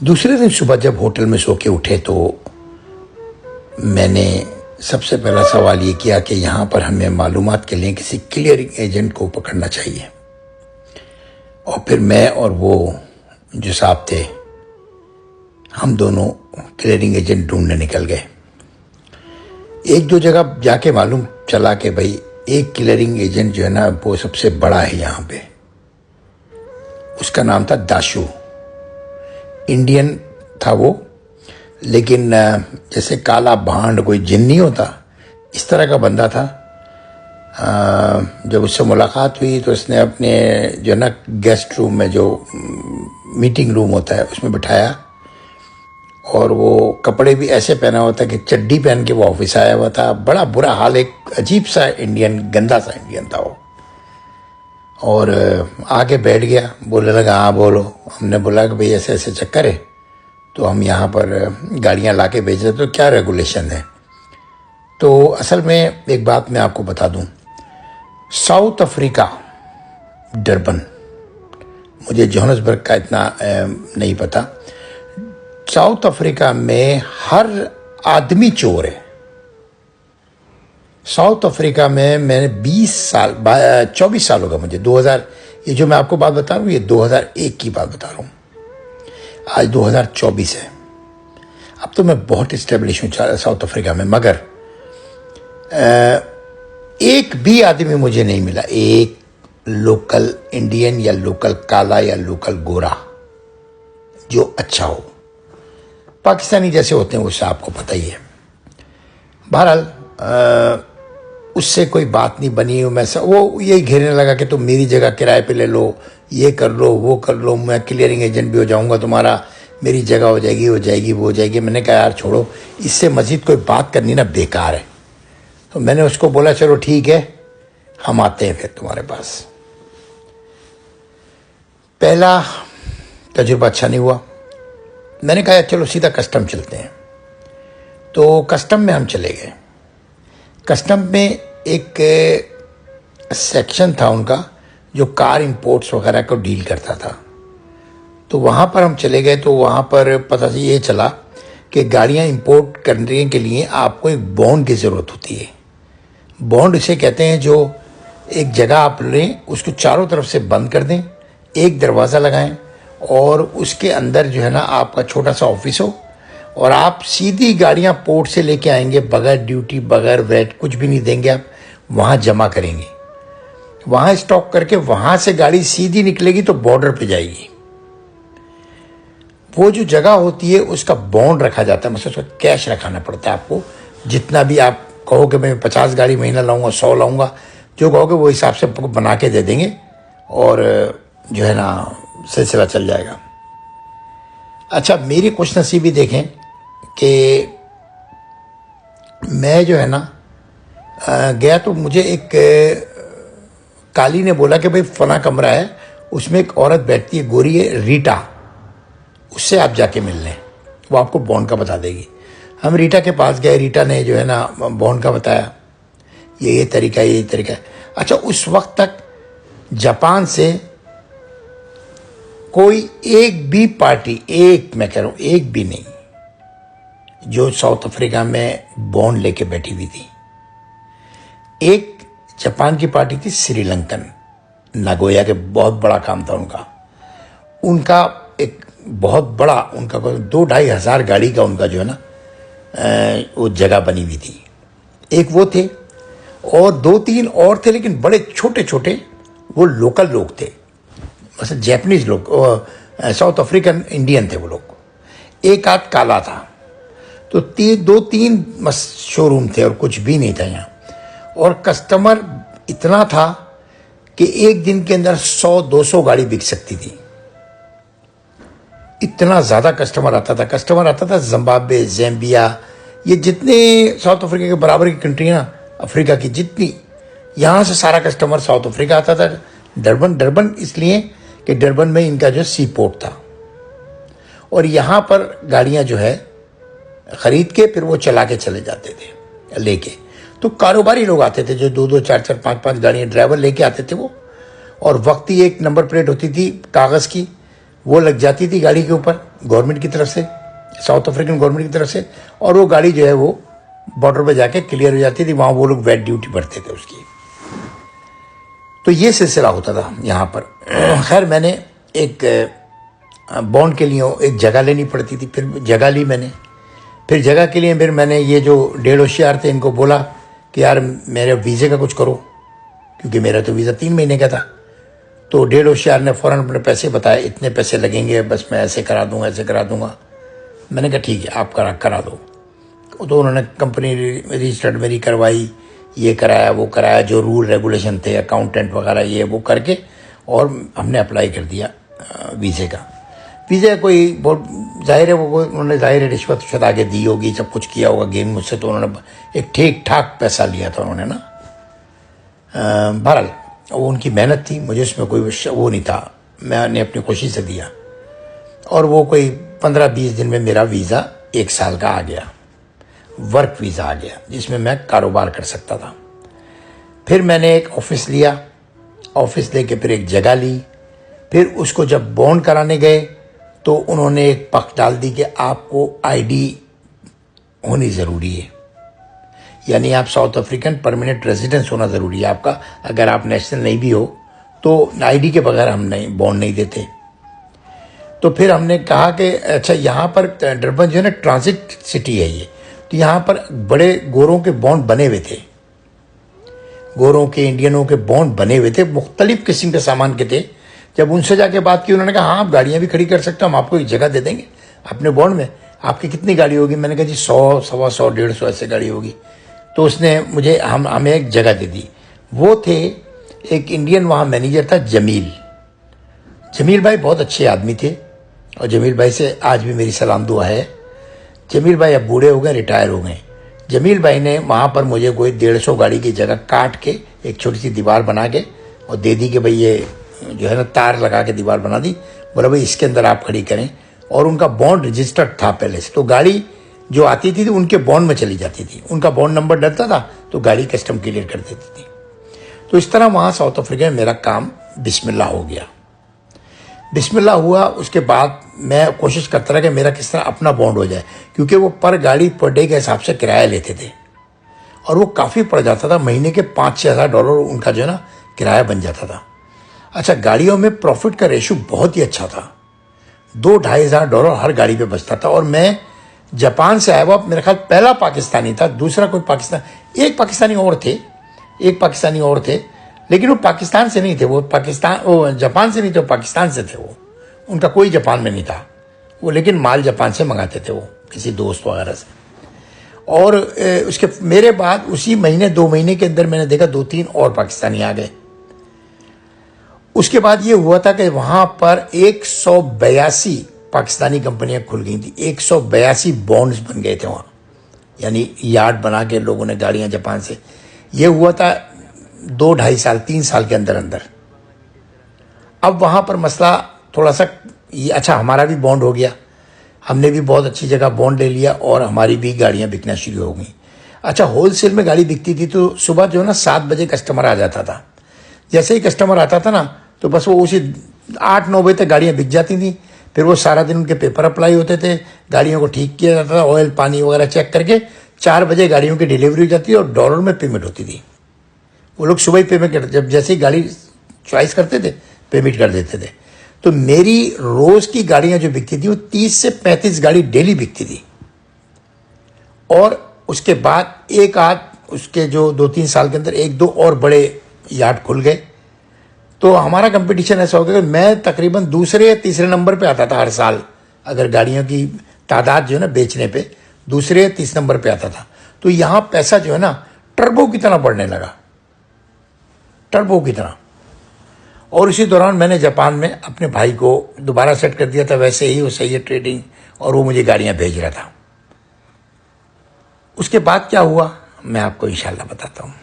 दूसरे दिन सुबह जब होटल में सो के उठे तो मैंने सबसे पहला सवाल ये किया कि यहाँ पर हमें मालूमात के लिए किसी क्लियरिंग एजेंट को पकड़ना चाहिए। और फिर मैं और वो जो साहब थे, हम दोनों क्लियरिंग एजेंट ढूंढने निकल गए। एक दो जगह जाके मालूम चला कि भाई एक क्लियरिंग एजेंट जो है ना वो सबसे बड़ा है यहाँ पे। उसका नाम था दाशु, इंडियन था वो, लेकिन जैसे काला भांड कोई जिन नहीं होता, इस तरह का बंदा था। जब उससे मुलाकात हुई तो उसने अपने जो ना गेस्ट रूम में, जो मीटिंग रूम होता है, उसमें बिठाया। और वो कपड़े भी ऐसे पहना हुआ था कि चड्डी पहन के वो ऑफिस आया हुआ था। बड़ा बुरा हाल, एक अजीब सा इंडियन, गंदा सा इंडियन था वो। और आके बैठ गया, बोलने लगा हाँ बोलो। हमने बोला कि भाई ऐसे ऐसे चक्कर है, तो हम यहाँ पर गाड़ियाँ ला के भेज रहे, तो क्या रेगुलेशन है। तो असल में एक बात मैं आपको बता दूं, साउथ अफ्रीका, डरबन, मुझे जोहान्सबर्ग का इतना नहीं पता। साउथ अफ्रीका में हर आदमी चोर है। साउथ अफ्रीका में मैंने 24 साल होगा मुझे, 2000, ये जो मैं आपको बात बता रहा हूँ ये 2001 की बात बता रहा हूँ, आज 2024 है। अब तो मैं बहुत इस्टेब्लिश हूँ साउथ अफ्रीका में, मगर एक भी आदमी मुझे नहीं मिला, एक लोकल इंडियन या लोकल काला या लोकल गोरा जो अच्छा हो। पाकिस्तानी जैसे होते हैं उससे आपको पता ही है। बहरहाल उससे कोई बात नहीं बनी। वो यही घेरने लगा कि तुम मेरी जगह किराए पे ले लो, ये कर लो, वो कर लो, मैं क्लियरिंग एजेंट भी हो जाऊंगा तुम्हारा, मेरी जगह हो जाएगी, हो जाएगी, वो हो जाएगी। मैंने कहा यार छोड़ो, इससे मजीद कोई बात करनी ना बेकार है। तो मैंने उसको बोला चलो ठीक है, हम आते हैं फिर तुम्हारे पास। पहला तजुर्बा अच्छा नहीं हुआ। मैंने कहा चलो सीधा कस्टम चलते हैं। तो कस्टम में हम चले गए। कस्टम में एक सेक्शन था उनका जो कार इंपोर्ट्स वगैरह को डील करता था। तो वहाँ पर हम चले गए। तो वहाँ पर पता ये चला कि गाड़ियाँ इंपोर्ट करने के लिए आपको एक बॉन्ड की ज़रूरत होती है। बॉन्ड इसे कहते हैं, जो एक जगह आप लें, उसको चारों तरफ से बंद कर दें, एक दरवाज़ा लगाएं और उसके अंदर जो है ना आपका छोटा सा ऑफिस हो, और आप सीधी गाड़ियां पोर्ट से लेके आएंगे, बगैर ड्यूटी, बगैर वेट, कुछ भी नहीं देंगे, आप वहां जमा करेंगे, वहां स्टॉक करके वहां से गाड़ी सीधी निकलेगी तो बॉर्डर पे जाएगी। वो जो जगह होती है उसका बॉन्ड रखा जाता है, मतलब उसका कैश रखाना पड़ता है आपको। जितना भी आप कहोगे मैं 50 गाड़ी महीना लाऊंगा, 100 लाऊंगा, जो कहोगे वो हिसाब से बना के दे देंगे और जो है ना सिलसिला चल जाएगा। अच्छा, मेरी खुश नसीबी देखें कि मैं जो है ना गया तो मुझे एक काली ने बोला कि भाई फला कमरा है, उसमें एक औरत बैठती है, गोरी है, रीटा, उससे आप जाके मिल लें, वो आपको बॉन्ड का बता देगी। हम रीटा के पास गए। रीटा ने जो है ना बॉन्ड का बताया, ये तरीका है, ये तरीका है। अच्छा, उस वक्त तक जापान से कोई एक भी पार्टी, एक मैं कह रहा हूं एक भी नहीं, जो साउथ अफ्रीका में बॉन्ड लेके बैठी हुई थी। एक जापान की पार्टी थी, श्रीलंकन, नागोया के, बहुत बड़ा काम था उनका एक बहुत बड़ा, उनका 2-2.5 हज़ार गाड़ी का उनका जो है ना वो जगह बनी हुई थी। एक वो थे और 2-3 और थे, लेकिन बड़े छोटे छोटे वो लोकल लोग थे, मतलब जैपनीज लोग, साउथ अफ्रीकन इंडियन थे वो लोग। एक आध काला था। तो 2-3 शोरूम थे और कुछ भी नहीं था यहाँ। और कस्टमर इतना था कि एक दिन के अंदर 100-200 गाड़ी बिक सकती थी, इतना ज़्यादा कस्टमर आता था। जिम्बाब्वे, ज़ैम्बिया, ये जितने साउथ अफ्रीका के बराबर की कंट्री ना अफ्रीका की, जितनी, यहाँ से सारा कस्टमर साउथ अफ्रीका आता था। डरबन इसलिए कि डरबन में इनका जो सी पोर्ट था, और यहाँ पर गाड़ियाँ जो है खरीद के फिर वो चला के चले जाते थे लेके। तो कारोबारी लोग आते थे जो 2-2, 4-4, 5-5 गाड़ियाँ ड्राइवर लेके आते थे वो। और वक्त ही एक नंबर प्लेट होती थी कागज़ की, वो लग जाती थी गाड़ी के ऊपर गवर्नमेंट की तरफ से, साउथ अफ्रीकन गवर्नमेंट की तरफ से, और वो गाड़ी जो है वो बॉर्डर पे जाके क्लियर हो जाती थी। वहाँ वो लोग वेट ड्यूटी भरते थे उसकी। तो ये सिलसिला होता था यहाँ पर। खैर मैंने एक बॉन्ड के लिए एक जगह लेनी पड़ती थी, फिर जगह ली मैंने। फिर जगह के लिए फिर मैंने ये जो 1.5 होशियार थे इनको बोला कि यार मेरे वीज़े का कुछ करो, क्योंकि मेरा तो वीज़ा 3 महीने का था। तो 1.5 होशियार ने फ़ौरन अपने पैसे बताए, इतने पैसे लगेंगे, बस मैं ऐसे करा दूंगा, ऐसे करा दूंगा। मैंने कहा ठीक है आप करा दो। तो उन्होंने कंपनी रजिस्टर्ड मेरी करवाई, ये कराया वो कराया, जो रूल रेगुलेशन थे अकाउंटेंट वगैरह ये वो करके, और हमने अप्लाई कर दिया वीज़े का। वीज़ा कोई बहुत जाहिर है वो उन्होंने जाहिर है रिश्वत उश्वत आगे दी होगी, सब कुछ किया होगा गेम मुझसे, तो उन्होंने एक ठीक ठाक पैसा लिया था उन्होंने ना। बहरहाल वो उनकी मेहनत थी, मुझे उसमें कोई वो नहीं था, मैंने अपनी खुशी से दिया। और वो कोई 15-20 दिन में मेरा वीज़ा 1 साल का आ गया, वर्क वीज़ा आ गया, जिसमें मैं कारोबार कर सकता था। फिर मैंने एक ऑफिस लिया, ऑफिस लेके फिर एक जगह ली। फिर उसको जब बॉन्ड कराने गए तो उन्होंने एक पक्ष डाल दी कि आपको आईडी होनी ज़रूरी है, यानी आप साउथ अफ्रीकन परमानेंट रेजिडेंस होना ज़रूरी है आपका। अगर आप नेशनल नहीं भी हो तो आईडी के बगैर हम नहीं बॉन्ड नहीं देते। तो फिर हमने कहा कि अच्छा यहाँ पर डरबन जो है ना ट्रांजिट सिटी है ये, तो यहाँ पर बड़े गोरों के बॉन्ड बने हुए थे, गोरों के इंडियनों के बॉन्ड बने हुए थे, मुख्तलिफ किस्म के सामान के थे। जब उनसे जाके बात की उन्होंने कहा हाँ आप गाड़ियाँ भी खड़ी कर सकते हो, हम आपको एक जगह दे देंगे अपने बॉन्ड में, आपकी कितनी गाड़ी होगी। मैंने कहा जी 100, 125, 150 ऐसे गाड़ी होगी। तो उसने मुझे हमें एक जगह दे दी। वो थे एक इंडियन वहाँ मैनेजर था जमील भाई, बहुत अच्छे आदमी थे, और जमील भाई से आज भी मेरी सलाम दुआ है। जमील भाई अब बूढ़े हो गए, रिटायर हो गए। जमील भाई ने वहाँ पर मुझे कोई 150 गाड़ी की जगह काट के एक छोटी सी दीवार बना के और दे दी कि भाई ये जो है ना तार लगा के दीवार बना दी, बोला भाई इसके अंदर आप खड़ी करें। और उनका बॉन्ड रजिस्टर्ड था पहले से, तो गाड़ी जो आती थी उनके बॉन्ड में चली जाती थी, उनका बॉन्ड नंबर डलता था तो गाड़ी कस्टम क्लियर कर देती थी। तो इस तरह वहाँ साउथ अफ्रीका में मेरा काम बिस्मिल्लाह हो गया। बिस्मिल्लाह हुआ, उसके बाद मैं कोशिश करता रहा कि मेरा किस तरह अपना बॉन्ड हो जाए, क्योंकि वो पर गाड़ी पर डे के हिसाब से किराया लेते थे और वो काफ़ी पड़ जाता था, महीने के $5-6 हज़ार उनका जो है ना किराया बन जाता था। अच्छा, गाड़ियों में प्रॉफिट का रेशो बहुत ही अच्छा था, $2-2.5 हज़ार हर गाड़ी पे बचता था। और मैं जापान से आया हुआ मेरा ख्याल पहला पाकिस्तानी था, दूसरा कोई एक पाकिस्तानी और थे, लेकिन वो पाकिस्तान से नहीं थे, वो जापान से नहीं थे, वो पाकिस्तान से थे। वो उनका कोई जापान में नहीं था वो, लेकिन माल जापान से मंगाते थे वो किसी दोस्त वगैरह से। और उसके मेरे बाद उसी महीने 2 महीने के अंदर मैंने देखा 2-3 और पाकिस्तानी आ गए। उसके बाद ये हुआ था कि वहाँ पर 182 पाकिस्तानी कंपनियां खुल गई थी, 182 बॉन्ड्स बन गए थे वहाँ, यानी यार्ड बना के लोगों ने गाड़ियाँ जापान से। ये हुआ था 2-2.5 साल 3 साल के अंदर अंदर। अब वहाँ पर मसला थोड़ा सा ये, अच्छा हमारा भी बॉन्ड हो गया, हमने भी बहुत अच्छी जगह बॉन्ड ले लिया और हमारी भी गाड़ियाँ बिकना शुरू हो गई। अच्छा, होलसेल में गाड़ी बिकती थी तो सुबह जो है ना 7 बजे कस्टमर आ जाता था। जैसे ही कस्टमर आता था ना तो बस वो उसी 8-9 बजे तक गाड़ियाँ बिक जाती थी। फिर वो सारा दिन उनके पेपर अप्लाई होते थे, गाड़ियों को ठीक किया जाता था, ऑयल पानी वगैरह चेक करके 4 बजे गाड़ियों की डिलीवरी हो जाती थी और डॉलर में पेमेंट होती थी। वो लोग सुबह ही पेमेंट करते, जब जैसे ही गाड़ी चॉइस करते थे पेमेंट कर देते थे। तो मेरी रोज़ की गाड़ियाँ जो बिकती थी वो 30 से 35 गाड़ी डेली बिकती थी। और उसके बाद एक आध उसके जो 2-3 साल के अंदर 1-2 और बड़े यार्ड खुल गए। तो हमारा कंपटीशन ऐसा हो गया कि मैं तकरीबन दूसरे या तीसरे नंबर पे आता था हर साल, अगर गाड़ियों की तादाद जो है ना बेचने पे दूसरे या तीसरे नंबर पे आता था। तो यहाँ पैसा जो है ना टर्बो की तरह बढ़ने लगा, टर्बो की तरह। और इसी दौरान मैंने जापान में अपने भाई को दोबारा सेट कर दिया था, वैसे ही वो सही है ट्रेडिंग, और वो मुझे गाड़ियाँ भेज रहा था। उसके बाद क्या हुआ मैं आपको इंशाल्लाह बताता हूँ।